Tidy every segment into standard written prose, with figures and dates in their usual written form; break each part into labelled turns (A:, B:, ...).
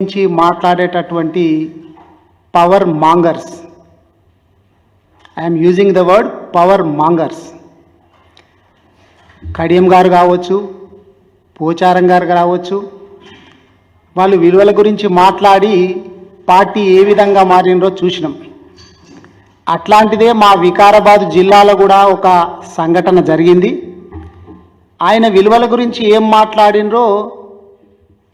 A: నుంచి మాట్లాడేటటువంటి power mongers, I'm using the word power mongers, Kadiyam గారు కావచ్చు, పోచారం గారు కావచ్చు, వాళ్ళు విలువల గురించి మాట్లాడి పార్టీ ఏ విధంగా మారినరో చూసినాం. అట్లాంటిదే మా వికారాబాద్ జిల్లాలో కూడా ఒక సంఘటన జరిగింది. ఆయన విలువల గురించి ఏం మాట్లాడినరో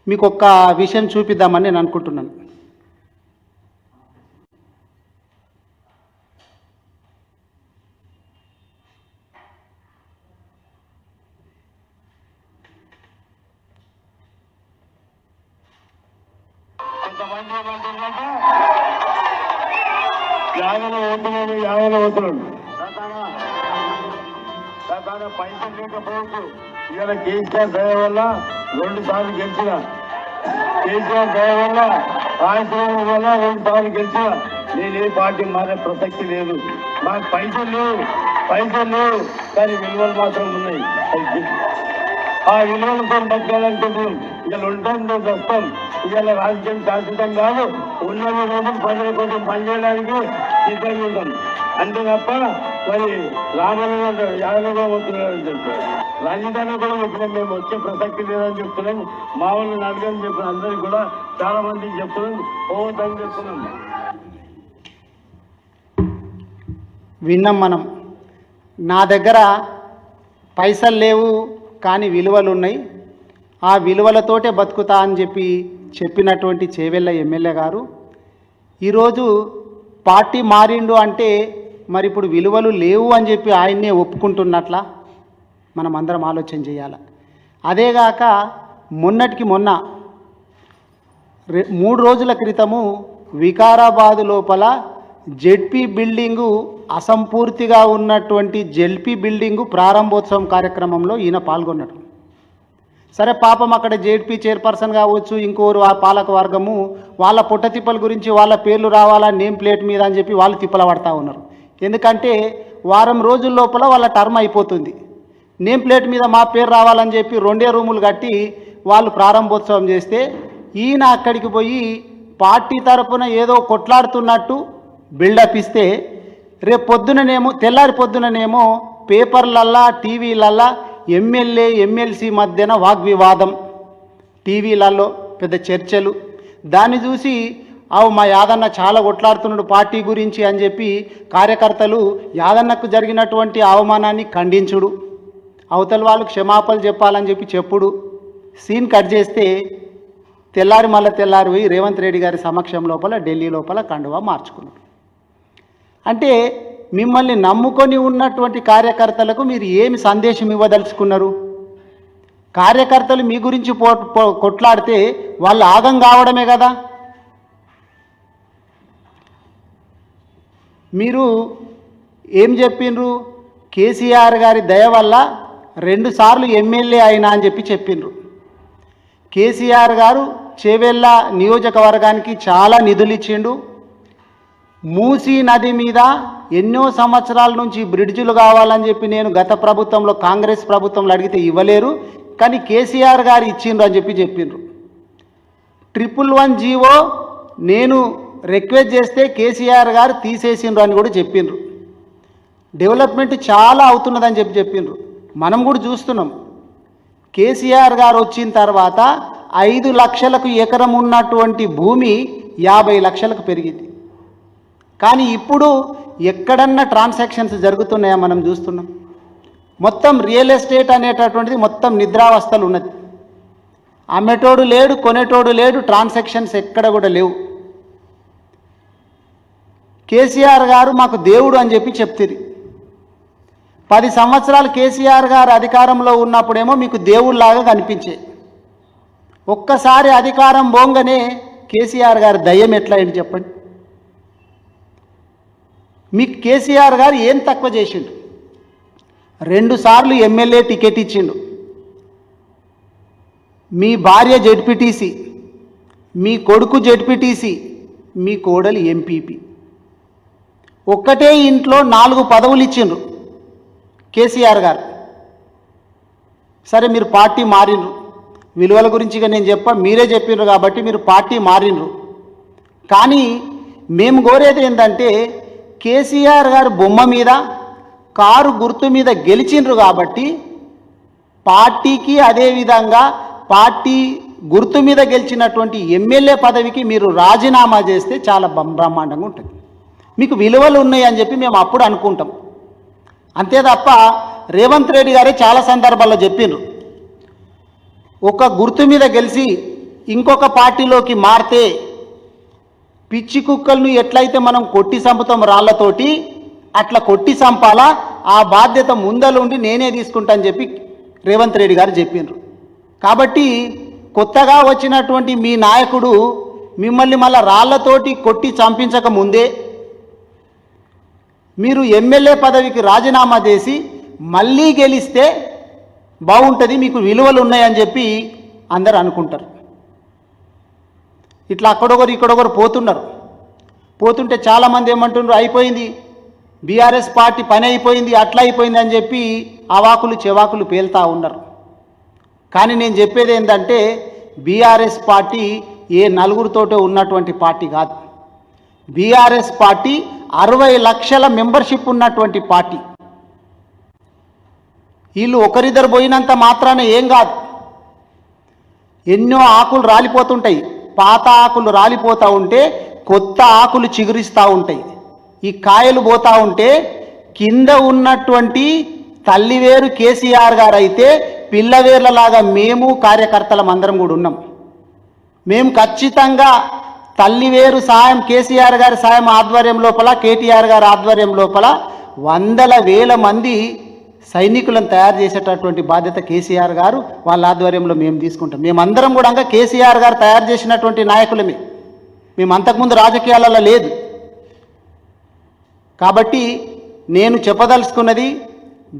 A: మీకు ఒక్క విషయం చూపిద్దామని నేను అనుకుంటున్నాను.
B: పైసలు లేకపోవచ్చు. ఇవాళ కేసీఆర్ దయ వల్ల 2 సార్లు గెలిచిన, కేసీఆర్ దయ వల్ల రాజశేఖర్ వల్ల 2 సార్లు గెలిచిన. నేను ఏ పార్టీ మారే ప్రసక్తి లేదు. మాకు పైసలు లేవు కానీ విలువలు మాత్రం ఉన్నాయి. ఆ విలువలతో బతకాలనుకుంటున్నాం. ఇవాళ ఉంటాం వస్తాం. ఇవాళ రాజకీయం శాశ్వతం కాదు. ఉన్నది రోజులు ప్రజల కోసం పనిచేయడానికి సిద్ధంగా ఉంటాం. అంతే తప్ప మరి రామన్న యాదవ వస్తున్నారని చెప్తారు, రాజధాని కూడా వచ్చినాం. మేము వచ్చే ప్రసక్తి లేదని చెప్తున్నాం. మా వాళ్ళని అడగని చెప్పిన అందరికీ కూడా చాలా మందికి చెప్తున్నాం, పోవద్దని చెప్తున్నాం.
A: విన్నాం మనం. నా దగ్గర పైసలు లేవు కానీ విలువలు ఉన్నాయి, ఆ విలువలతోటే బతుకుతా అని చెప్పినటువంటి చేవెళ్ళ ఎమ్మెల్యే గారు ఈరోజు పార్టీ మారిండు అంటే మరి ఇప్పుడు విలువలు లేవు అని చెప్పి ఆయన్నే ఒప్పుకుంటున్నట్లా మనం అందరం ఆలోచన చేయాలి. అదేగాక మొన్నటికి మొన్న 3 రోజుల క్రితము వికారాబాదు లోపల జెడ్పీ బిల్డింగు అసంపూర్తిగా ఉన్నటువంటి జెడ్పీ బిల్డింగు ప్రారంభోత్సవం కార్యక్రమంలో ఈయన పాల్గొన్నాడు. సరే పాపం అక్కడ జెడ్పీ చైర్పర్సన్ కావచ్చు, ఇంకోరు ఆ పాలక వర్గము వాళ్ళ పుట్టతిప్పల గురించి వాళ్ళ పేర్లు రావాలా నేమ్ ప్లేట్ మీద అని చెప్పి వాళ్ళు తిప్పల పడతా ఉన్నారు. ఎందుకంటే వారం రోజుల లోపల వాళ్ళ టర్మ్ అయిపోతుంది. నేమ్ ప్లేట్ మీద మా పేరు రావాలని చెప్పి 2 రూములు కట్టి వాళ్ళు ప్రారంభోత్సవం చేస్తే ఈయన అక్కడికి పోయి పార్టీ తరపున ఏదో కొట్లాడుతున్నట్టు బిల్డప్ ఇస్తే రేపు పొద్దుననేమో తెల్లారి పొద్దుననేమో పేపర్లల్లా టీవీలల్లా ఎమ్మెల్యే ఎమ్మెల్సీ మధ్యన వాగ్వివాదం, టీవీలలో పెద్ద చర్చలు. దాన్ని చూసి మా యాదన్న చాలా కొట్లాడుతున్నాడు పార్టీ గురించి అని చెప్పి కార్యకర్తలు యాదన్నకు జరిగినటువంటి అవమానాన్ని ఖండించుడు, అవతల వాళ్ళు క్షమాపణలు చెప్పాలని చెప్పి చెప్పుడు. సీన్ కట్ చేస్తే తెల్లారి పోయి రేవంత్ రెడ్డి గారి సమక్షం లోపల ఢిల్లీ లోపల కండువా మార్చుకున్నాడు. అంటే మిమ్మల్ని నమ్ముకొని ఉన్నటువంటి కార్యకర్తలకు మీరు ఏమి సందేశం ఇవ్వదలుచుకున్నారు? కార్యకర్తలు మీ గురించి కొట్లాడితే వాళ్ళు ఆగం కావడమే కదా. మీరు ఏం చెప్పిండ్రు? కేసీఆర్ గారి దయ వల్ల 2 సార్లు ఎమ్మెల్యే అయినా అని చెప్పిండ్రు. కేసీఆర్ గారు చేవెళ్ళ నియోజకవర్గానికి చాలా నిధులు ఇచ్చిండు. మూసీ నది మీద ఎన్నో సంవత్సరాల నుంచి బ్రిడ్జులు కావాలని చెప్పి నేను గత ప్రభుత్వంలో కాంగ్రెస్ ప్రభుత్వంలో అడిగితే ఇవ్వలేరు, కానీ కేసీఆర్ గారు ఇచ్చిండ్రు అని చెప్పిండ్రు. 111 జీవో నేను రిక్వెస్ట్ చేస్తే కేసీఆర్ గారు తీసేసిండ్రు అని కూడా చెప్పిండ్రు. డెవలప్మెంట్ చాలా అవుతున్నదని చెప్పిండ్రు. మనం కూడా చూస్తున్నాం. కేసీఆర్ గారు వచ్చిన తర్వాత 5 లక్షలకు ఎకరం ఉన్నటువంటి భూమి 50 లక్షలకు పెరిగింది. కానీ ఇప్పుడు ఎక్కడన్నా ట్రాన్సాక్షన్స్ జరుగుతున్నాయా మనం చూస్తున్నాం. మొత్తం రియల్ ఎస్టేట్ అనేటటువంటిది మొత్తం నిద్రావస్థలు ఉన్నది. అమ్మేటోడు లేడు, కొనేటోడు లేడు, ట్రాన్సాక్షన్స్ ఎక్కడ కూడా లేవు. కేసీఆర్ గారు మాకు దేవుడు అని చెప్తిరి. 10 సంవత్సరాలు కేసీఆర్ గారు అధికారంలో ఉన్నప్పుడేమో మీకు దేవుళ్ళలాగా కనిపించే, ఒక్కసారి అధికారం పోగానే కేసీఆర్ గారి దయ్యం ఎట్లా ఏంటి చెప్పండి. మీకు కేసీఆర్ గారు ఏం తక్కువ చేసిండు? 2 సార్లు ఎమ్మెల్యే టికెట్ ఇచ్చిండు. మీ భార్య జెడ్పీటీసీ, మీ కొడుకు జెడ్పీటీసీ, మీ కోడలు ఎంపీపీ. ఒక్కటే ఇంట్లో 4 పదవులు ఇచ్చిండ్రు కేసీఆర్ గారు. సరే మీరు పార్టీ మారినరు, విలువల గురించి ఇక నేను మీరే చెప్పినారు కాబట్టి మీరు పార్టీ మారినరు. కానీ మేము కోరేది ఏంటంటే కేసీఆర్ గారు బొమ్మ మీద కారు గుర్తు మీద గెలిచిండ్రు కాబట్టి పార్టీకి అదేవిధంగా పార్టీ గుర్తు మీద గెలిచినటువంటి ఎమ్మెల్యే పదవికి మీరు రాజీనామా చేస్తే చాలా బ్రహ్మాండంగా ఉంటుంది. మీకు విలువలు ఉన్నాయని చెప్పి మేము అప్పుడు అనుకుంటాం. అంతే తప్ప రేవంత్ రెడ్డి గారే చాలా సందర్భాల్లో చెప్పిండ్రు, ఒక గుర్తు మీద గెలిచి ఇంకొక పార్టీలోకి మారితే పిచ్చి కుక్కలను ఎట్లయితే మనం కొట్టి చంపుతాం రాళ్లతోటి అట్లా కొట్టి చంపాలా, ఆ బాధ్యత ముందలుండి నేనే తీసుకుంటానని చెప్పి రేవంత్ రెడ్డి గారు చెప్పిండ్రు. కాబట్టి కొత్తగా వచ్చినటువంటి మీ నాయకుడు మిమ్మల్ని మళ్ళా రాళ్లతోటి కొట్టి చంపించక ముందే మీరు ఎమ్మెల్యే పదవికి రాజీనామా చేసి మళ్ళీ గెలిస్తే బాగుంటుంది, మీకు విలువలు ఉన్నాయని చెప్పి అందరు అనుకుంటారు. ఇట్లా అక్కడొకరు ఇక్కడొకరు పోతుంటే చాలామంది ఏమంటున్నారు, అయిపోయింది బీఆర్ఎస్ పార్టీ పని అయిపోయింది, అట్లా అయిపోయింది అని చెప్పి అవాకులు చెవాకులు పేలుతూ ఉన్నారు. కానీ నేను చెప్పేది ఏంటంటే బీఆర్ఎస్ పార్టీ ఏ నలుగురితోటే ఉన్నటువంటి పార్టీ కాదు. బీఆర్ఎస్ పార్టీ 60 లక్షల మెంబర్షిప్ ఉన్నటువంటి పార్టీ. వీళ్ళు ఒకరిద్దరు పోయినంత మాత్రాన ఏం కాదు, ఎన్నో ఆకులు రాలిపోతుంటాయి. పాత ఆకులు రాలిపోతూ ఉంటే కొత్త ఆకులు చిగురిస్తూ ఉంటాయి. ఈ కాయలు పోతూ ఉంటే కింద ఉన్నటువంటి తల్లివేరు కేసీఆర్ గారు అయితే పిల్లవేర్లలాగా మేము కార్యకర్తలం అందరం కూడా ఉన్నాం. మేము ఖచ్చితంగా తల్లివేరు సాయం కేసీఆర్ గారి సాయం ఆధ్వర్యం లోపల, కేటీఆర్ గారి ఆధ్వర్యం లోపల 100,000 మంది సైనికులను తయారు చేసేటటువంటి బాధ్యత కేసీఆర్ గారు వాళ్ళ ఆధ్వర్యంలో మేము తీసుకుంటాం. మేమందరం కూడా కేసీఆర్ గారు తయారు చేసినటువంటి నాయకులమే. మేము అంతకుముందు రాజకీయాలలో లేదు. కాబట్టి నేను చెప్పదలుచుకున్నది,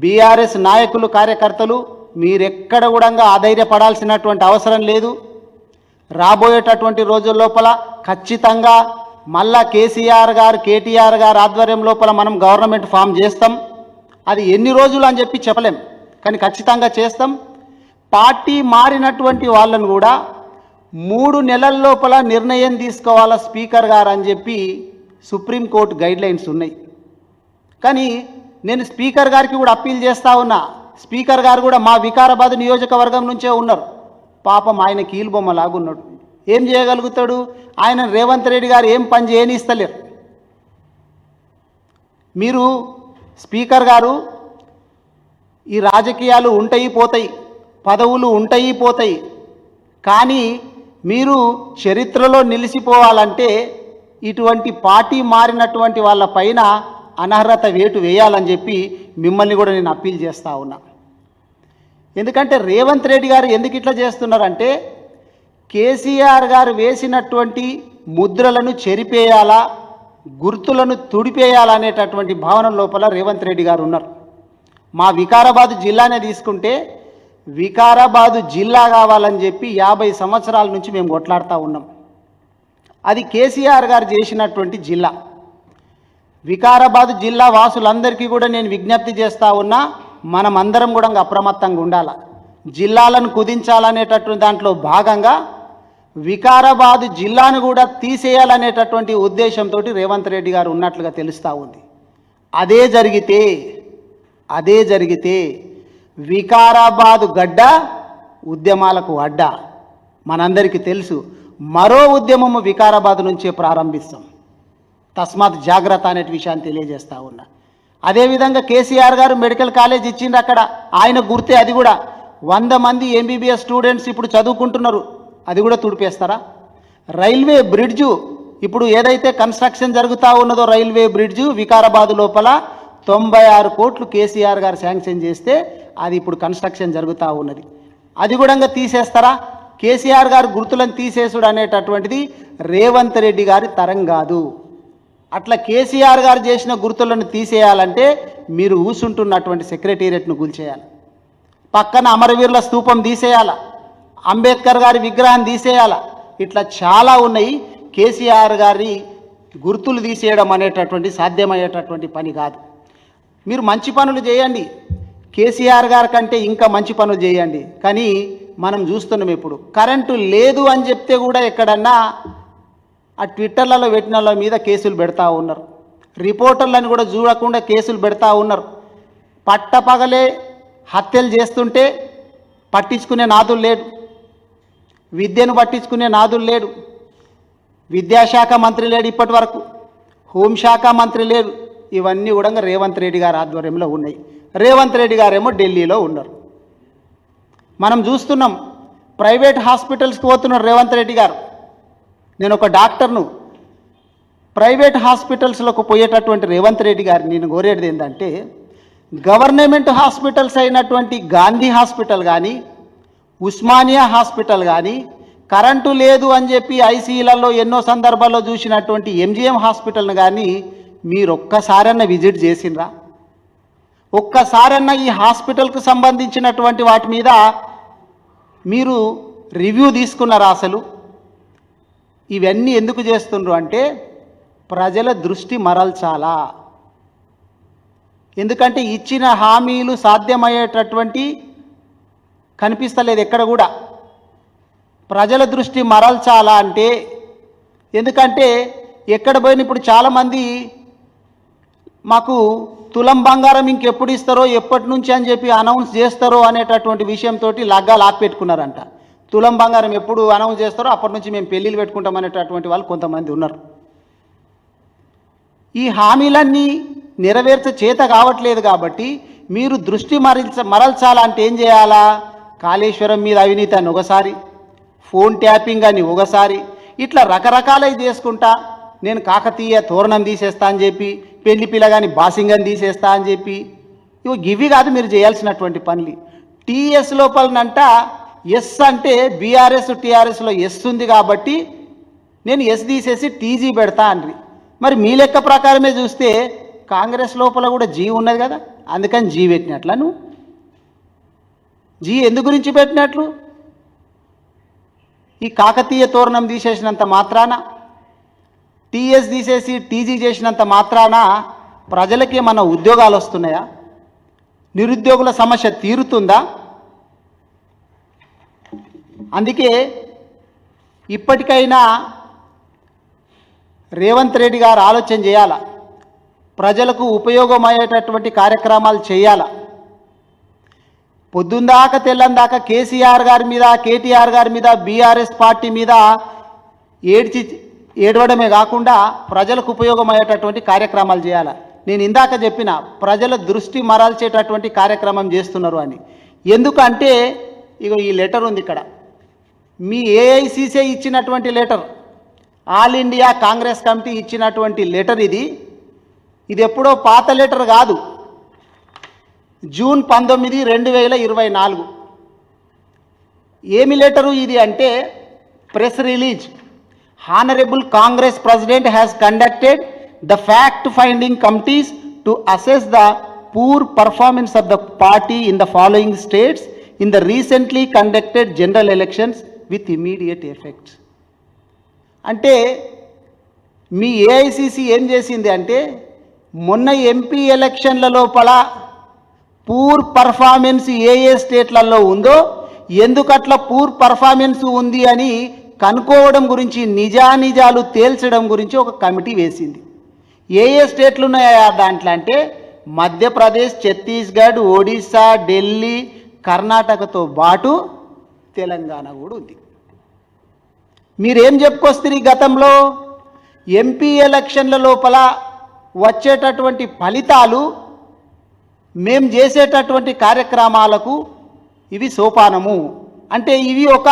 A: బీఆర్ఎస్ నాయకులు కార్యకర్తలు మీరెక్కడ కూడా ఆధైర్యపడాల్సినటువంటి అవసరం లేదు. రాబోయేటటువంటి రోజుల లోపల ఖచ్చితంగా మళ్ళా కేసీఆర్ గారు కేటీఆర్ గారు ఆధ్వర్యం లోపల మనం గవర్నమెంట్ ఫామ్ చేస్తాం. అది ఎన్ని రోజులు అని చెప్పి చెప్పలేం, కానీ ఖచ్చితంగా చేస్తాం. పార్టీ మారినటువంటి వాళ్ళను కూడా 3 నెలల లోపల నిర్ణయం తీసుకోవాలా స్పీకర్ గారు అని చెప్పి సుప్రీంకోర్టు గైడ్లైన్స్ ఉన్నాయి. కానీ నేను స్పీకర్ గారికి కూడా అప్పీల్ చేస్తూ ఉన్నా. స్పీకర్ గారు కూడా మా వికారాబాద్ నియోజకవర్గం నుంచే ఉన్నారు. పాపం ఆయన కీలుబొమ్మ లాగున్నాడు, ఏం చేయగలుగుతాడు? ఆయన రేవంత్ రెడ్డి గారు ఏం పని చేయనిస్తలేరు. మీరు స్పీకర్ గారు, ఈ రాజకీయాలు ఉంటాయి పోతాయి, పదవులు ఉంటాయి పోతాయి, కానీ మీరు చరిత్రలో నిలిచిపోవాలంటే ఇటువంటి పార్టీ మారినటువంటి వాళ్ళ పైన అనర్హత వేటు వేయాలని చెప్పి మిమ్మల్ని కూడా నేను అప్పీల్ చేస్తూ ఉన్నా. ఎందుకంటే రేవంత్ రెడ్డి గారు ఎందుకు ఇట్లా చేస్తున్నారంటే కేసీఆర్ గారు వేసినటువంటి ముద్రలను చెరిపేయాలా, గుర్తులను తుడిపేయాలనేటటువంటి భావన లోపల రేవంత్ రెడ్డి గారు ఉన్నారు. మా వికారాబాద్ జిల్లానే తీసుకుంటే వికారాబాదు జిల్లా కావాలని చెప్పి 50 సంవత్సరాల నుంచి మేము కొట్లాడుతూ ఉన్నాం. అది కేసీఆర్ గారు చేసినటువంటి జిల్లా. వికారాబాదు జిల్లా వాసులందరికీ కూడా నేను విజ్ఞప్తి చేస్తూ ఉన్నా, మనం అందరం కూడా అప్రమత్తంగా ఉండాలి. జిల్లాలను కుదించాలనేటటువంటి దాంట్లో భాగంగా వికారాబాదు జిల్లాను కూడా తీసేయాలనేటటువంటి ఉద్దేశంతో రేవంత్ రెడ్డి గారు ఉన్నట్లుగా తెలుస్తూ ఉంది. అదే జరిగితే వికారాబాదు గడ్డ ఉద్యమాలకు అడ్డ. మనందరికీ తెలుసు, మరో ఉద్యమము వికారాబాదు నుంచే ప్రారంభిస్తాం. తస్మాత్ జాగ్రత్త అనే విషయాన్ని తెలియజేస్తూ ఉన్నా. అదేవిధంగా కేసీఆర్ గారు మెడికల్ కాలేజ్ ఇచ్చిండ్రు, అక్కడ ఆయన గుర్తే. అది కూడా 100 మంది ఎంబీబీఎస్ స్టూడెంట్స్ ఇప్పుడు చదువుకుంటున్నారు, అది కూడా తుడిపేస్తారా? రైల్వే బ్రిడ్జు ఇప్పుడు ఏదైతే కన్స్ట్రక్షన్ జరుగుతూ ఉన్నదో రైల్వే బ్రిడ్జు వికారాబాదు లోపల 96 కోట్లు కేసీఆర్ గారు శాంక్షన్ చేస్తే అది ఇప్పుడు కన్స్ట్రక్షన్ జరుగుతూ ఉన్నది, అది కూడా తీసేస్తారా? కేసీఆర్ గారు గుర్తులను తీసేసుడు అనేటటువంటిది రేవంత్ రెడ్డి గారి తరం కాదు. అట్లా కేసీఆర్ గారు చేసిన గుర్తులను తీసేయాలంటే మీరు ఊసుంటున్నటువంటి సెక్రటేరియట్ను కూల్చేయాలి, పక్కన అమరవీరుల స్తూపం తీసేయాల, అంబేద్కర్ గారి విగ్రహం తీసేయాల. ఇట్లా చాలా ఉన్నాయి. కేసీఆర్ గారి గుర్తులు తీసేయడం అనేటటువంటి సాధ్యమయ్యేటటువంటి పని కాదు. మీరు మంచి పనులు చేయండి, కేసీఆర్ గారి కంటే ఇంకా మంచి పనులు చేయండి, కానీ మనం చూస్తున్నాం. ఇప్పుడు కరెంటు లేదు అని చెప్తే కూడా ఎక్కడన్నా ఆ ట్విట్టర్లలో పెట్టిన వాళ్ళ మీద కేసులు పెడతా ఉన్నారు. రిపోర్టర్లను కూడా చూడకుండా కేసులు పెడతా ఉన్నారు. పట్టపగలే హత్యలు చేస్తుంటే పట్టించుకునే నాదులు లేడు, విద్యను పట్టించుకునే నాదులు లేడు, విద్యాశాఖ మంత్రి లేడు, ఇప్పటి వరకు హోంశాఖ మంత్రి లేడు. ఇవన్నీ కూడా రేవంత్ రెడ్డి గారి ఆధ్వర్యంలో ఉన్నాయి. రేవంత్ రెడ్డి గారేమో ఢిల్లీలో ఉన్నారు. మనం చూస్తున్నాం, ప్రైవేట్ హాస్పిటల్స్కి పోతున్నారు రేవంత్ రెడ్డి గారు. నేను ఒక డాక్టర్ను. ప్రైవేట్ హాస్పిటల్స్లోకి పోయేటటువంటి రేవంత్ రెడ్డి గారు నేను కోరేది ఏంటంటే, గవర్నమెంట్ హాస్పిటల్స్ అయినటువంటి గాంధీ హాస్పిటల్ కానీ, ఉస్మానియా హాస్పిటల్ కానీ, కరెంటు లేదు అని చెప్పి ఐసీయూలలో ఎన్నో సందర్భాల్లో చూసినటువంటి ఎంజీఎం హాస్పిటల్ని కానీ మీరు ఒక్కసారన్నా విజిట్ చేసిండ్రా? ఒక్కసారన్నా ఈ హాస్పిటల్కు సంబంధించినటువంటి వాటి మీద మీరు రివ్యూ తీసుకున్నారా? అసలు ఇవన్నీ ఎందుకు చేస్తుండ్రు అంటే ప్రజల దృష్టి మరల్చాలా. ఎందుకంటే ఇచ్చిన హామీలు సాధ్యమయ్యేటటువంటి కనిపిస్తలేదు ఎక్కడ కూడా. ప్రజల దృష్టి మరల్చాలా అంటే, ఎందుకంటే ఎక్కడ పోయిన ఇప్పుడు చాలామంది మాకు తులం బంగారం ఇంకెప్పుడు ఇస్తారో, ఎప్పటి నుంచి అని చెప్పి అనౌన్స్ చేస్తారో అనేటటువంటి విషయంతో లగ్గాలు ఆపెట్టుకున్నారంట. తులం బంగారం ఎప్పుడు అనౌన్స్ చేస్తారో అప్పటి నుంచి మేము పెళ్ళిళ్ళు పెట్టుకుంటాం అనేటటువంటి వాళ్ళు కొంతమంది ఉన్నారు. ఈ హామీలన్నీ నెరవేర్చ చేత కావట్లేదు కాబట్టి మీరు దృష్టి మరల్చాలంటే ఏం చేయాలా? కాళేశ్వరం మీద అవినీతి అని ఒకసారి, ఫోన్ ట్యాపింగ్ అని ఒకసారి, ఇట్లా రకరకాలవి చేసుకుంటా నేను కాకతీయ తోరణం తీసేస్తా అని చెప్పి, పెళ్లి పిల్లగాని బాసింగని తీసేస్తా అని చెప్పి, ఇవి కాదు మీరు చేయాల్సినటువంటి పనులు. టీఎస్ లోపలనంట ఎస్ అంటే బీఆర్ఎస్ టీఆర్ఎస్లో ఎస్ ఉంది కాబట్టి నేను ఎస్ తీసేసి టీజీ పెడతా అండి. మరి మీ లెక్క ప్రకారమే చూస్తే కాంగ్రెస్ లోపల కూడా జీ ఉన్నది కదా, అందుకని జీ పెట్టినట్లా? నువ్వు జీ ఎందు గురించి పెట్టినట్లు? ఈ కాకతీయ తోరణం తీసేసినంత మాత్రాన, టీఎస్ తీసేసి టీజీ చేసినంత మాత్రాన ప్రజలకి మన ఉద్యోగాలు వస్తున్నాయా? నిరుద్యోగుల సమస్య తీరుతుందా? అందుకే ఇప్పటికైనా రేవంత్ రెడ్డి గారు ఆలోచన చేయాల, ప్రజలకు ఉపయోగమయ్యేటటువంటి కార్యక్రమాలు చేయాల. పొద్దుందాకా తెల్లందాకా కేసీఆర్ గారి మీద, కేటీఆర్ గారి మీద, బీఆర్ఎస్ పార్టీ మీద ఏడవడమే కాకుండా ప్రజలకు ఉపయోగమయ్యేటటువంటి కార్యక్రమాలు చేయాలి. నేను ఇందాక చెప్పిన ప్రజల దృష్టి మరల్చేటటువంటి కార్యక్రమం చేస్తున్నారు అని. ఎందుకంటే ఇగో ఈ లెటర్ ఉంది ఇక్కడ, మీ ఏఐసీసీ ఇచ్చినటువంటి letter, all India Congress committee ఇచ్చినటువంటి లెటర్ ఇది. ఇది ఎప్పుడో పాత లెటర్ కాదు, జూన్ 19, 2024. ఏమి లెటరు ఇది అంటే press release. Honourable Congress president has conducted the fact finding committees to assess the poor performance of the party in the following states in the recently conducted general elections with immediate effects. అంటే మీ AICC ఏం చేసింది అంటే, మొన్న MP ఎలక్షన్ల లోపల poor performance ఏ స్టేట్లలో ఉందో, ఎందుకట్లా poor performance ఉంది అని కనుక్కోవడం గురించి, నిజానిజాలు తేల్చడం గురించి ఒక కమిటీ వేసింది. ఏ స్టేట్లు ఉన్నాయా దాంట్లో అంటే మధ్యప్రదేశ్, ఛత్తీస్గఢ్, ఒడిశా, ఢిల్లీ, కర్ణాటకతో పాటు తెలంగాణ కూడా ఉంది. మీరేం చెప్పుకొస్తారు? గతంలో ఎంపీ ఎలక్షన్ల లోపల వచ్చేటటువంటి ఫలితాలు మేం చేసేటటువంటి కార్యక్రమాలకు ఇవి సోపానము అంటే, ఇవి ఒక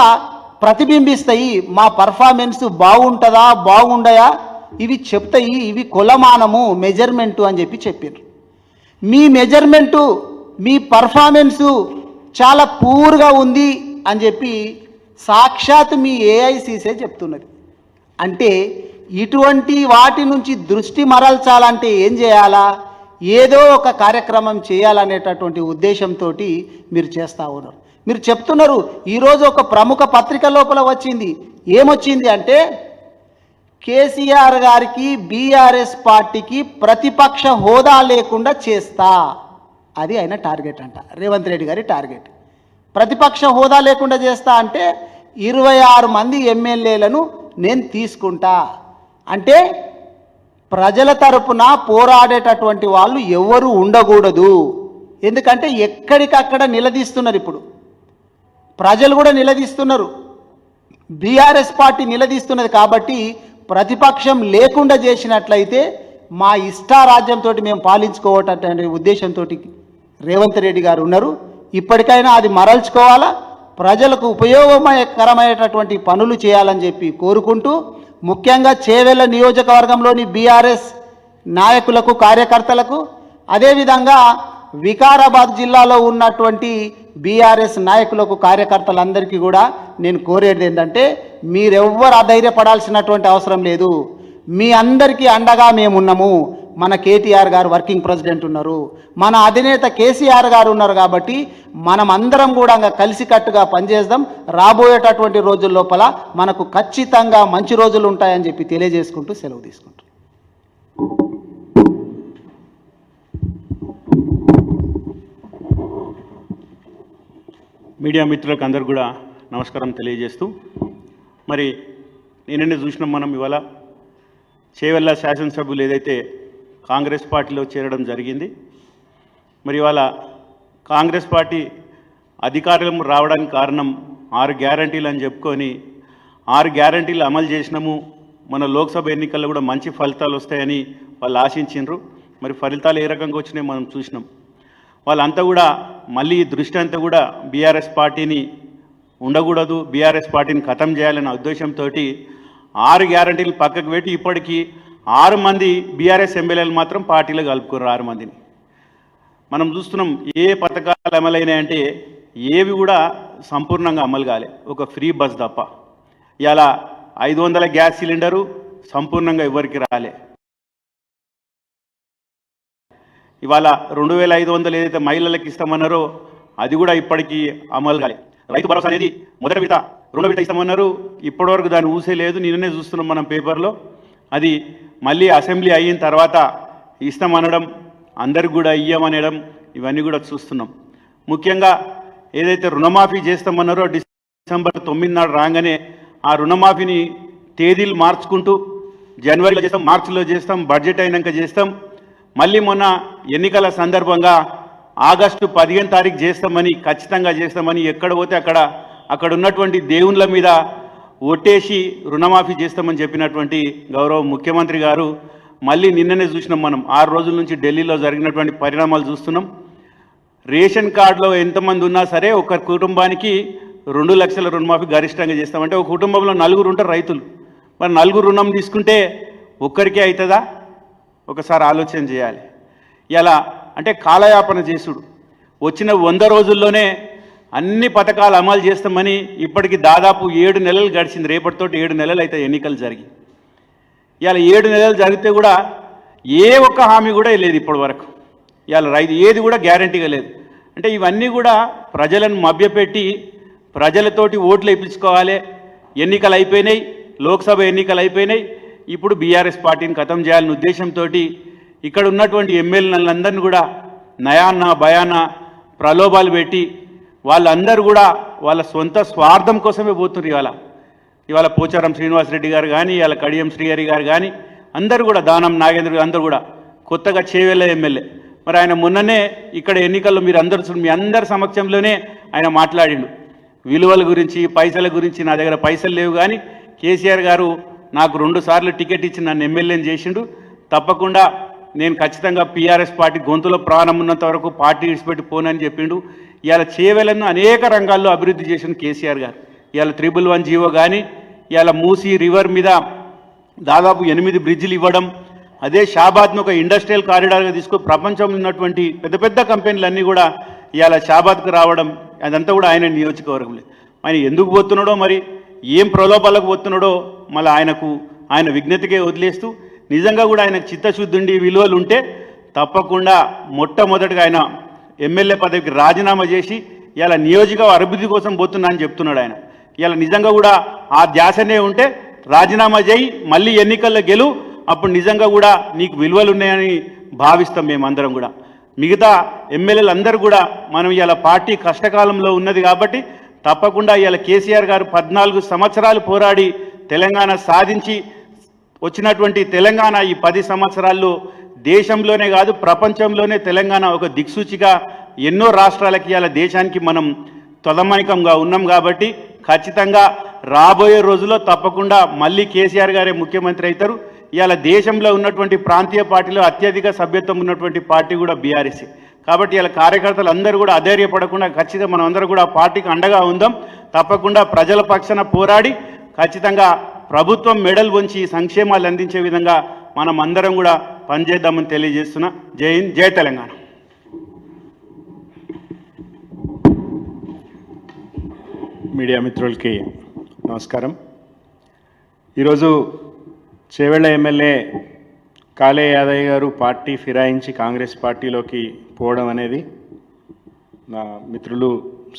A: ప్రతిబింబిస్తాయి, మా పర్ఫార్మెన్స్ బాగుంటుందా బాగుండయా ఇవి చెప్తాయి, ఇవి కొలమానము, మెజర్మెంటు అని చెప్పి చెప్పారు. మీ మెజర్మెంటు, మీ పర్ఫార్మెన్సు చాలా పూర్గా ఉంది అని చెప్పి సాక్షాత్ మీ ఏఐసీసీ చెప్తున్నది. అంటే ఇటువంటి వాటి నుంచి దృష్టి మరల్చాలంటే ఏం చేయాలా? ఏదో ఒక కార్యక్రమం చేయాలనేటటువంటి ఉద్దేశంతో మీరు చేస్తూ ఉన్నారు. మీరు చెప్తున్నారు. ఈరోజు ఒక ప్రముఖ పత్రిక లోపల వచ్చింది. ఏమొచ్చింది అంటే, కేసీఆర్ గారికి, బీఆర్ఎస్ పార్టీకి ప్రతిపక్ష హోదా లేకుండా చేస్తా, అది ఆయన టార్గెట్ అంట, రేవంత్ రెడ్డి గారి టార్గెట్. ప్రతిపక్ష హోదా లేకుండా చేస్తా అంటే 26 మంది ఎమ్మెల్యేలను నేను తీసుకుంటా అంటే ప్రజల తరపున పోరాడేటటువంటి వాళ్ళు ఎవరు ఉండకూడదు. ఎందుకంటే ఎక్కడికక్కడ నిలదీస్తున్నారు. ఇప్పుడు ప్రజలు కూడా నిలదీస్తున్నారు, బీఆర్ఎస్ పార్టీ నిలదీస్తున్నది. కాబట్టి ప్రతిపక్షం లేకుండా చేసినట్లయితే మా ఇష్టారాజ్యంతో మేము పాలించుకోవటటువంటి ఉద్దేశంతో రేవంత్ రెడ్డి గారు ఉన్నారు. ఇప్పటికైనా అది మరల్చుకోవాలా, ప్రజలకు ఉపయోగకరమైనటువంటి పనులు చేయాలని చెప్పి కోరుకుంటూ, ముఖ్యంగా చేవెళ్ళ నియోజకవర్గంలోని బీఆర్ఎస్ నాయకులకు, కార్యకర్తలకు, అదేవిధంగా వికారాబాద్ జిల్లాలో ఉన్నటువంటి బీఆర్ఎస్ నాయకులకు, కార్యకర్తలందరికీ కూడా నేను కోరేది ఏంటంటే, మీరెవ్వరు అధైర్యపడాల్సినటువంటి అవసరం లేదు. మీ అందరికీ అండగా మేమున్నాము. మన కేటీఆర్ గారు వర్కింగ్ ప్రెసిడెంట్ ఉన్నారు, మన అధినేత కేసీఆర్ గారు ఉన్నారు. కాబట్టి మనం అందరం కూడా కలిసికట్టుగా పనిచేద్దాం. రాబోయేటటువంటి రోజుల లోపల మనకు ఖచ్చితంగా మంచి రోజులు ఉంటాయని చెప్పి తెలియజేసుకుంటూ సెలవు తీసుకుంటాం.
C: మీడియా మిత్రులకు అందరు కూడా నమస్కారం తెలియజేస్తూ, మరి నిన్ననే చూసినాం మనం ఇవాళ చేవెళ్ళ శాసనసభ్యులు ఏదైతే కాంగ్రెస్ పార్టీలో చేరడం జరిగింది. మరి ఇవాళ కాంగ్రెస్ పార్టీ అధికారం రావడానికి కారణం 6 గ్యారంటీలు అని చెప్పుకొని 6 గ్యారంటీలు అమలు చేసినాము, మన లోక్సభ ఎన్నికల్లో కూడా మంచి ఫలితాలు వస్తాయని వాళ్ళు ఆశించిండ్రు. మరి ఫలితాలు ఏ రకంగా వచ్చినాయి మనం చూసినాం. వాళ్ళంతా కూడా మళ్ళీ దృష్టి అంతా కూడా బీఆర్ఎస్ పార్టీని ఉండకూడదు, బీఆర్ఎస్ పార్టీని ఖతం చేయాలనే ఉద్దేశంతో 6 గ్యారంటీలు పక్కకు పెట్టి ఇప్పటికీ 6 మంది బీఆర్ఎస్ ఎమ్మెల్యేలు మాత్రం పార్టీలో కలుపుకున్నారు. 6 మందిని మనం చూస్తున్నాం. ఏ పథకాలు అమలైనాయంటే ఏవి కూడా సంపూర్ణంగా అమలు కాలే, ఒక ఫ్రీ బస్ తప్ప. ఇలా 500 గ్యాస్ సిలిండరు సంపూర్ణంగా ఎవరికి రాలే. ఇవాళ 2500 ఏదైతే మహిళలకు ఇస్తామన్నారో అది కూడా ఇప్పటికీ అమలు కాలే. రైతు భరోసా అనేది మొదటి విడత, 2వ విడత ఇస్తామన్నారు, ఇప్పటివరకు దాన్ని ఊసే లేదు. నిన్ననే చూస్తున్నాం మనం పేపర్లో. అది మళ్ళీ అసెంబ్లీ అయిన తర్వాత ఇస్తామనడం, అందరికి కూడా ఇయ్యమనడం, ఇవన్నీ కూడా చూస్తున్నాం. ముఖ్యంగా ఏదైతే రుణమాఫీ చేస్తామన్నారో డిసెంబర్ 9 నాడు రాగానే ఆ రుణమాఫీని తేదీలు మార్చుకుంటూ జనవరిలో చేస్తాం, మార్చిలో చేస్తాం, బడ్జెట్ అయినాక చేస్తాం, మళ్ళీ మొన్న ఎన్నికల సందర్భంగా ఆగస్టు 15 తారీఖు చేస్తామని, ఖచ్చితంగా చేస్తామని ఎక్కడ పోతే అక్కడ ఉన్నటువంటి దేవుళ్ళ మీద ఒట్టేసి రుణమాఫీ చేస్తామని చెప్పినటువంటి గౌరవ ముఖ్యమంత్రి గారు మళ్ళీ నిన్ననే చూసినాం మనం. 6 రోజుల నుంచి ఢిల్లీలో జరిగినటువంటి పరిణామాలు చూస్తున్నాం. రేషన్ కార్డులో ఎంతమంది ఉన్నా సరే ఒక కుటుంబానికి 2 లక్షల రుణమాఫీ గరిష్టంగా చేస్తామంటే, ఒక కుటుంబంలో 4 ఉంటారు రైతులు. మరి 4 రుణం తీసుకుంటే ఒక్కరికే అవుతుందా? ఒకసారి ఆలోచన చేయాలి. ఇలా అంటే కాలయాపన చేసుడు. వచ్చిన 100 రోజుల్లోనే అన్ని పథకాలు అమలు చేస్తామని ఇప్పటికి దాదాపు 7 నెలలు గడిచింది. రేపటితో 7 నెలలు అయితే ఎన్నికలు జరిగి. ఇవాళ 7 నెలలు జరిగితే కూడా ఏ ఒక్క హామీ కూడా లేదు ఇప్పటి వరకు. ఇవాళ రైతు ఏది కూడా గ్యారంటీగా లేదు. అంటే ఇవన్నీ కూడా ప్రజలను మభ్యపెట్టి ప్రజలతోటి ఓట్లు వేయించుకోవాలి. ఎన్నికలు అయిపోయినాయి, లోక్సభ ఎన్నికలు అయిపోయినాయి, ఇప్పుడు బీఆర్ఎస్ పార్టీని ఖతం చేయాలనే ఉద్దేశంతో ఇక్కడ ఉన్నటువంటి ఎమ్మెల్యేలందరినీ కూడా నయాన్న భయాన ప్రలోభాలు పెట్టి వాళ్ళందరూ కూడా వాళ్ళ సొంత స్వార్థం కోసమే పోతున్నారు. ఇవాళ పోచారం శ్రీనివాసరెడ్డి గారు కానీ, ఇవాళ కడియం శ్రీహరి గారు కానీ, అందరూ కూడా దానం నాగేంద్ర అందరూ కూడా కొత్తగా చేవెళ్ళ ఎమ్మెల్యే. మరి ఆయన మొన్ననే ఇక్కడ ఎన్నికల్లో మీ అందరి సమక్షంలోనే ఆయన మాట్లాడిండు. విలువల గురించి, పైసల గురించి, నా దగ్గర పైసలు లేవు కానీ కేసీఆర్ గారు నాకు 2 సార్లు టికెట్ ఇచ్చి నన్ను ఎమ్మెల్యేని చేసిండు, తప్పకుండా నేను ఖచ్చితంగా పీఆర్ఎస్ పార్టీ గొంతులో ప్రాణం ఉన్నంత వరకు పార్టీ విడిచిపెట్టి పోనని చెప్పిండు. ఇవాళ చేవెళ్ళను అనేక రంగాల్లో అభివృద్ధి చేసిన కేసీఆర్ గారు. ఇవాళ 111 జీవో కానీ, ఇవాళ మూసీ రివర్ మీద దాదాపు 8 బ్రిడ్జిలు ఇవ్వడం, అదే షాబాద్ను ఒక ఇండస్ట్రియల్ కారిడార్గా తీసుకుని ప్రపంచంలో ఉన్నటువంటి పెద్ద పెద్ద కంపెనీలన్నీ కూడా ఇవాళ షాబాద్కు రావడం, అదంతా కూడా ఆయన నియోజకవర్గంలో. ఆయన ఎందుకు పోతున్నాడో, మరి ఏం ప్రలోభాలకు పోతున్నాడో మళ్ళీ ఆయన విజ్ఞతకే వదిలేస్తూ, నిజంగా కూడా ఆయనకు చిత్తశుద్ధి ఉండి విలువలు ఉంటే తప్పకుండా మొట్టమొదటిగా ఆయన ఎమ్మెల్యే పదవికి రాజీనామా చేసి ఇలా నియోజకవర్గ అభివృద్ధి కోసం పోతున్నా అని చెప్తున్నాడు ఆయన. ఇలా నిజంగా కూడా ఆ ధ్యాసనే ఉంటే రాజీనామా చేయి, మళ్ళీ ఎన్నికల్లో గెలు, అప్పుడు నిజంగా కూడా నీకు విలువలు ఉన్నాయని భావిస్తాం మేమందరం కూడా. మిగతా ఎమ్మెల్యేలు అందరూ కూడా మనం ఇలా పార్టీ కష్టకాలంలో ఉన్నది కాబట్టి తప్పకుండా ఇలా కేసీఆర్ గారు 14 సంవత్సరాలు పోరాడి తెలంగాణ సాధించి వచ్చినటువంటి తెలంగాణ ఈ 10 సంవత్సరాల్లో దేశంలోనే కాదు ప్రపంచంలోనే తెలంగాణ ఒక దిక్సూచిగా ఎన్నో రాష్ట్రాలకి ఇలా దేశానికి మనం తొలమైకంగా ఉన్నాం కాబట్టి ఖచ్చితంగా రాబోయే రోజుల్లో తప్పకుండా మళ్ళీ కేసీఆర్ గారే ముఖ్యమంత్రి అవుతారు. ఇవాళ దేశంలో ఉన్నటువంటి ప్రాంతీయ పార్టీలో అత్యధిక సభ్యత్వం ఉన్నటువంటి పార్టీ కూడా బీఆర్ఎస్. కాబట్టి ఇలా కార్యకర్తలు అందరూ కూడా అధైర్యపడకుండా ఖచ్చితంగా మనం అందరూ కూడా పార్టీకి అండగా ఉందాం. తప్పకుండా ప్రజల పక్షాన పోరాడి ఖచ్చితంగా ప్రభుత్వం మెడల్ వంచి సంక్షేమాలు అందించే విధంగా మనం అందరం కూడా పనిచేద్దామని తెలియజేస్తున్నా. జై హింద్, జై తెలంగాణ.
D: మీడియా మిత్రులకి నమస్కారం. ఈరోజు చేవెళ్ళ ఎమ్మెల్యే కాళే యాదయ్య గారు పార్టీ ఫిరాయించి కాంగ్రెస్ పార్టీలోకి పోవడం అనేది నా మిత్రులు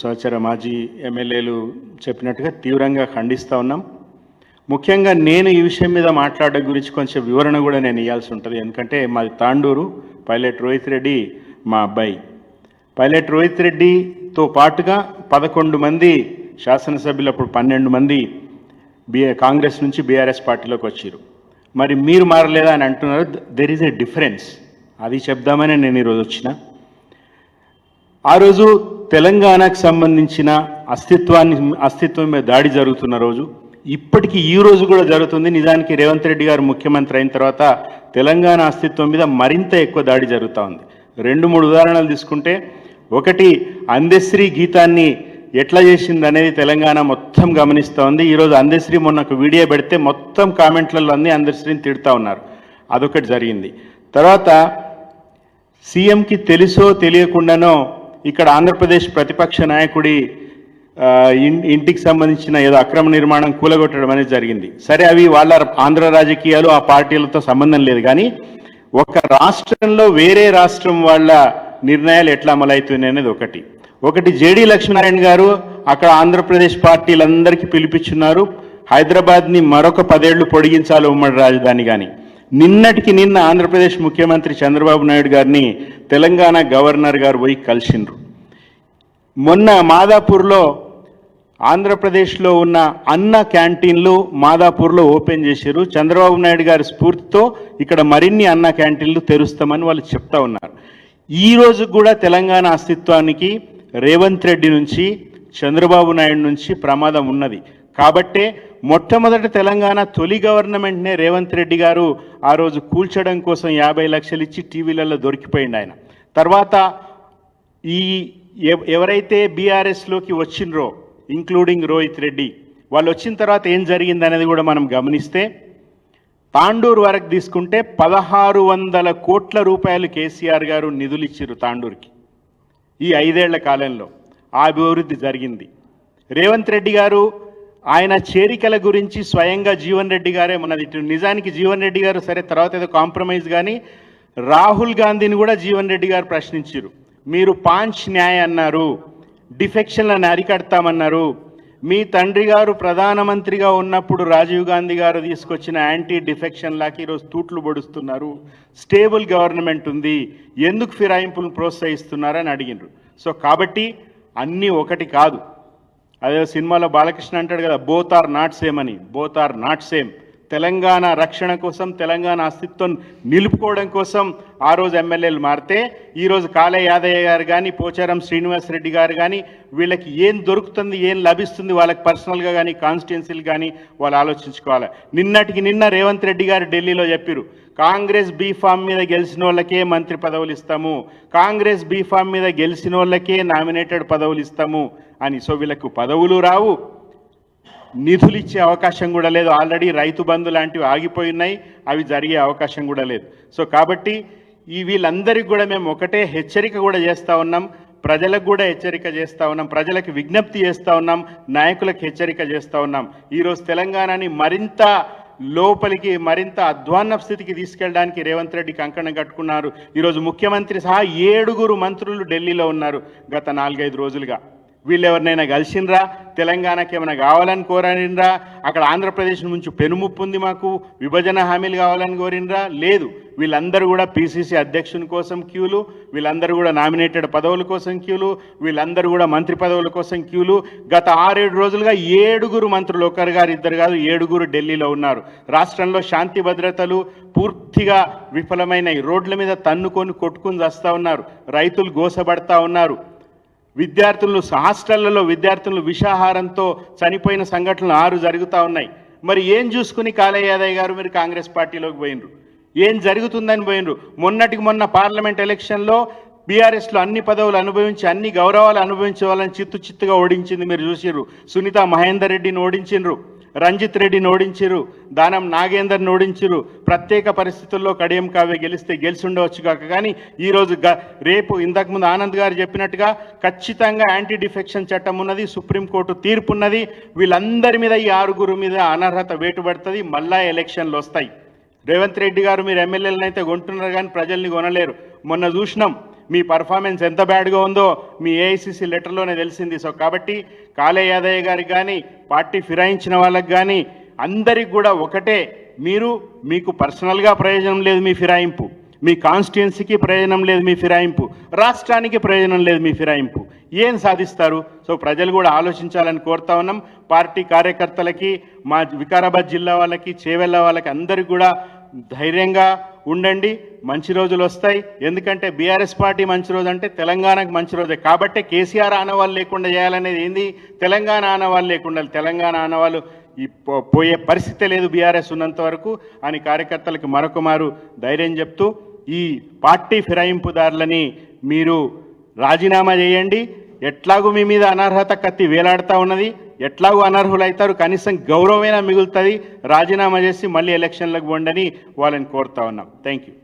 D: సహచర మాజీ ఎమ్మెల్యేలు చెప్పినట్టుగా తీవ్రంగా ఖండిస్తూ ఉన్నాం. ముఖ్యంగా నేను ఈ విషయం మీద మాట్లాడడం గురించి కొంచెం వివరణ కూడా నేను ఇవ్వాల్సి ఉంటుంది. ఎందుకంటే మాది తాండూరు, పైలట్ రోహిత్ రెడ్డి మా అబ్బాయి. పైలట్ రోహిత్ రెడ్డితో పాటుగా 11 మంది శాసనసభ్యులు, అప్పుడు 12 మంది కాంగ్రెస్ నుంచి బీఆర్ఎస్ పార్టీలోకి వచ్చారు. మరి మీరు మారలేదా అని అంటున్నారు. దెర్ ఈజ్ ఎ డిఫరెన్స్, అది చెప్దామని నేను ఈరోజు వచ్చిన. ఆ రోజు తెలంగాణకు సంబంధించిన అస్తిత్వం మీద దాడి జరుగుతున్న రోజు, ఇప్పటికీ ఈ రోజు కూడా జరుగుతుంది. నిజానికి రేవంత్ రెడ్డి గారు ముఖ్యమంత్రి అయిన తర్వాత తెలంగాణ అస్తిత్వం మీద మరింత ఎక్కువ దాడి జరుగుతూ ఉంది. 2-3 ఉదాహరణలు తీసుకుంటే, ఒకటి అందశ్రీ గీతాన్ని ఎట్లా చేసింది అనేది తెలంగాణ మొత్తం గమనిస్తూ ఉంది. ఈరోజు అందశ్రీ మొన్న ఒక వీడియో పెడితే మొత్తం కామెంట్లలో అన్నీ అందశ్రీని తిడుతూ ఉన్నారు. అదొకటి జరిగింది. తర్వాత సీఎంకి తెలుసో తెలియకుండానో ఇక్కడ ఆంధ్రప్రదేశ్ ప్రతిపక్ష నాయకుడి ఇంటికి సంబంధించిన ఏదో అక్రమ నిర్మాణం కూలగొట్టడం అనేది జరిగింది. సరే, అవి వాళ్ళ ఆంధ్ర రాజకీయాలు, ఆ పార్టీలతో సంబంధం లేదు. కానీ ఒక రాష్ట్రంలో వేరే రాష్ట్రం వాళ్ళ నిర్ణయాలు ఎట్లా అమలవుతున్నాయి అనేది ఒకటి జేడీ లక్ష్మీనారాయణ గారు అక్కడ ఆంధ్రప్రదేశ్ పార్టీలందరికీ పిలిపించున్నారు. హైదరాబాద్ని మరొక 10 ఏళ్లు పొడిగించాలి ఉమ్మడి రాజధాని. కానీ నిన్నటికి నిన్న ఆంధ్రప్రదేశ్ ముఖ్యమంత్రి చంద్రబాబు నాయుడు గారిని తెలంగాణ గవర్నర్ గారు పోయి కలిసిండ్రు. మొన్న మాదాపూర్లో ఆంధ్రప్రదేశ్లో ఉన్న అన్న క్యాంటీన్లు మాదాపూర్లో ఓపెన్ చేశారు. చంద్రబాబు నాయుడు గారి స్ఫూర్తితో ఇక్కడ మరిన్ని అన్న క్యాంటీన్లు తెరుస్తామని వాళ్ళు చెప్తా ఉన్నారు. ఈ రోజు కూడా తెలంగాణ అస్తిత్వానికి రేవంత్ రెడ్డి నుంచి, చంద్రబాబు నాయుడు నుంచి ప్రమాదం ఉన్నది. కాబట్టే మొట్టమొదటి తెలంగాణ తొలి గవర్నమెంట్నే రేవంత్ రెడ్డి గారు ఆ రోజు కూల్చడం కోసం 50 లక్షలు ఇచ్చి టీవీలలో దొరికిపోయింది ఆయన. తర్వాత ఈ ఎవరైతే బీఆర్ఎస్లోకి వచ్చిండ్రో, ఇంక్లూడింగ్ రోహిత్ రెడ్డి, వాళ్ళు వచ్చిన తర్వాత ఏం జరిగింది అనేది కూడా మనం గమనిస్తే, తాండూరు వరకు తీసుకుంటే 1600 కోట్ల రూపాయలు కేసీఆర్ గారు నిధులు ఇచ్చారు తాండూరుకి. ఈ 5 ఏళ్ల కాలంలో ఆ అభివృద్ధి జరిగింది. రేవంత్ రెడ్డి గారు ఆయన చేరికల గురించి స్వయంగా జీవన్ రెడ్డి గారే మనది. నిజానికి జీవన్ రెడ్డి గారు సరే తర్వాత ఏదో కాంప్రమైజ్, కానీ రాహుల్ గాంధీని కూడా జీవన్ రెడ్డి గారు ప్రశ్నించారు. మీరు పాంచ్ న్యాయ్ అన్నారు, డిఫెక్షన్లను అరికడతామన్నారు. మీ తండ్రి గారు ప్రధానమంత్రిగా ఉన్నప్పుడు రాజీవ్ గాంధీ గారు తీసుకొచ్చిన యాంటీ డిఫెక్షన్ లాకి ఈరోజు తూట్లు పొడుస్తున్నారు. స్టేబుల్ గవర్నమెంట్ ఉంది, ఎందుకు ఫిరాయింపులను ప్రోత్సహిస్తున్నారని అడిగినారు. సో కాబట్టి అన్నీ ఒకటి కాదు. అదే సినిమాలో బాలకృష్ణ అంటాడు కదా, బోత్ ఆర్ నాట్ సేమ్ అని. Both are not same. Telangana రక్షణ కోసం, తెలంగాణ అస్తిత్వం నిలుపుకోవడం కోసం ఆ రోజు ఎమ్మెల్యేలు మారితే, ఈరోజు కాళే యాదయ్య గారు కానీ, పోచారం శ్రీనివాస్ రెడ్డి గారు కానీ, వీళ్ళకి ఏం దొరుకుతుంది, ఏం లభిస్తుంది వాళ్ళకి పర్సనల్గా కానీ, కాన్స్టిట్యున్సీలు కానీ వాళ్ళు ఆలోచించుకోవాలి. నిన్నటికి నిన్న రేవంత్ రెడ్డి గారు ఢిల్లీలో చెప్పారు, కాంగ్రెస్ బీఫామ్ మీద గెలిచిన వాళ్ళకే మంత్రి పదవులు ఇస్తాము, కాంగ్రెస్ బీఫామ్ మీద గెలిచిన వాళ్ళకే నామినేటెడ్ పదవులు ఇస్తాము అని. సో వీళ్ళకు పదవులు రావు, నిధులు ఇచ్చే అవకాశం కూడా లేదు. ఆల్రెడీ రైతు బంధు లాంటివి ఆగిపోయి ఉన్నాయి, అవి జరిగే అవకాశం కూడా లేదు. సో కాబట్టి వీళ్ళందరికీ కూడా మేము ఒకటే హెచ్చరిక కూడా చేస్తూ ఉన్నాం, ప్రజలకు కూడా హెచ్చరిక చేస్తూ ఉన్నాం, ప్రజలకు విజ్ఞప్తి చేస్తూ ఉన్నాం, నాయకులకు హెచ్చరిక చేస్తూ ఉన్నాం. ఈరోజు తెలంగాణని మరింత లోపలికి, మరింత అధ్వాన్న స్థితికి తీసుకెళ్ళడానికి రేవంత్ రెడ్డి కంకణం కట్టుకున్నారు. ఈరోజు ముఖ్యమంత్రి సహా 7 మంత్రులు ఢిల్లీలో ఉన్నారు గత 4-5 రోజులుగా. వీళ్ళు ఎవరినైనా కలిసినరా? తెలంగాణకి ఏమైనా కావాలని కోరానినరా? అక్కడ ఆంధ్రప్రదేశ్ నుంచి పెనుముప్పు ఉంది, మాకు విభజన హామీలు కావాలని కోరినరా? లేదు. వీళ్ళందరూ కూడా పిసిసి అధ్యక్షుని కోసం క్యూలు, వీళ్ళందరూ కూడా నామినేటెడ్ పదవుల కోసం క్యూలు, వీళ్ళందరూ కూడా మంత్రి పదవుల కోసం క్యూలు. గత 6-7 రోజులుగా 7 మంత్రులు, ఒకరు గారు ఇద్దరు కాదు 7 ఢిల్లీలో ఉన్నారు. రాష్ట్రంలో శాంతి భద్రతలు పూర్తిగా విఫలమైన రోడ్ల మీద తన్నుకొని కొట్టుకుని వస్తూ ఉన్నారు. రైతులు గోసపడతా ఉన్నారు. విద్యార్థులను హాస్టళ్లలో విద్యార్థులు విషాహారంతో చనిపోయిన సంఘటనలు 6 జరుగుతూ ఉన్నాయి. మరి ఏం చూసుకుని కాళయ్య యాదయ్య గారు మీరు కాంగ్రెస్ పార్టీలోకి పోయినరు? ఏం జరుగుతుందని పోయినరు? మొన్నటికి మొన్న పార్లమెంట్ ఎలక్షన్లో బీఆర్ఎస్లో అన్ని పదవులు అనుభవించి అన్ని గౌరవాలు అనుభవించే వాళ్ళని చిత్తుగా ఓడించింది మీరు చూసిర్రు. సునీత మహేందర్ రెడ్డిని ఓడించిండ్రు, రంజిత్ రెడ్డిని ఓడించిరు, దానం నాగేందర్ని ఓడించిరు. ప్రత్యేక పరిస్థితుల్లో కడియం కావ్య గెలిచి ఉండవచ్చు కాక, కానీ ఈరోజు రేపు ఇంతకుముందు ఆనంద్ గారు చెప్పినట్టుగా ఖచ్చితంగా యాంటీ డిఫెక్షన్ చట్టం ఉన్నది, సుప్రీంకోర్టు తీర్పు ఉన్నది. వీళ్ళందరి మీద ఈ 6 మీద అనర్హత వేటుపడుతుంది. మళ్ళా ఎలక్షన్లు వస్తాయి. రేవంత్ రెడ్డి గారు మీరు ఎమ్మెల్యేలను అయితే కొంటున్నారు కానీ ప్రజల్ని కొనలేరు. మొన్న చూసినాం మీ పర్ఫార్మెన్స్ ఎంత బ్యాడ్గా ఉందో మీ ఏఐసిసి లెటర్లోనే తెలిసింది. సో కాబట్టి కాళయ్య యాదయ్య గారికి కానీ పార్టీ ఫిరాయించిన వాళ్ళకి కానీ అందరికి కూడా ఒకటే, మీకు పర్సనల్గా ప్రయోజనం లేదు మీ ఫిరాయింపు, మీ కాన్స్టిట్యున్సీకి ప్రయోజనం లేదు మీ ఫిరాయింపు, రాష్ట్రానికి ప్రయోజనం లేదు మీ ఫిరాయింపు. ఏం సాధిస్తారు? సో ప్రజలు కూడా ఆలోచించాలని కోరుతా ఉన్నాం. పార్టీ కార్యకర్తలకి, మా వికారాబాద్ జిల్లా వాళ్ళకి, చేవెళ్ళ వాళ్ళకి అందరికీ కూడా ధైర్యంగా ఉండండి. మంచి రోజులు వస్తాయి. ఎందుకంటే బీఆర్ఎస్ పార్టీ మంచి రోజు అంటే తెలంగాణకు మంచి రోజే. కాబట్టి కేసీఆర్ ఆనవాళ్ళు లేకుండా చేయాలనేది ఏంది? తెలంగాణ ఆనవాళ్ళు లేకుండా, తెలంగాణ ఆనవాళ్ళు ఈ పోయే పరిస్థితే లేదు బీఆర్ఎస్ ఉన్నంత వరకు అని కార్యకర్తలకు మరొక మారు ధైర్యం చెప్తూ, ఈ పార్టీ ఫిరాయింపుదారులని మీరు రాజీనామా చేయండి. ఎట్లాగూ మీ మీద అనర్హత కత్తి వేలాడుతూ ఉన్నది, ఎట్లాగూ అనర్హులైతారు, కనీసం గౌరవమైనా మిగులుతుంది. రాజీనామా చేసి మళ్ళీ ఎలక్షన్లకు పోండని వాళ్ళని కోరుతా ఉన్నాం. Thank you.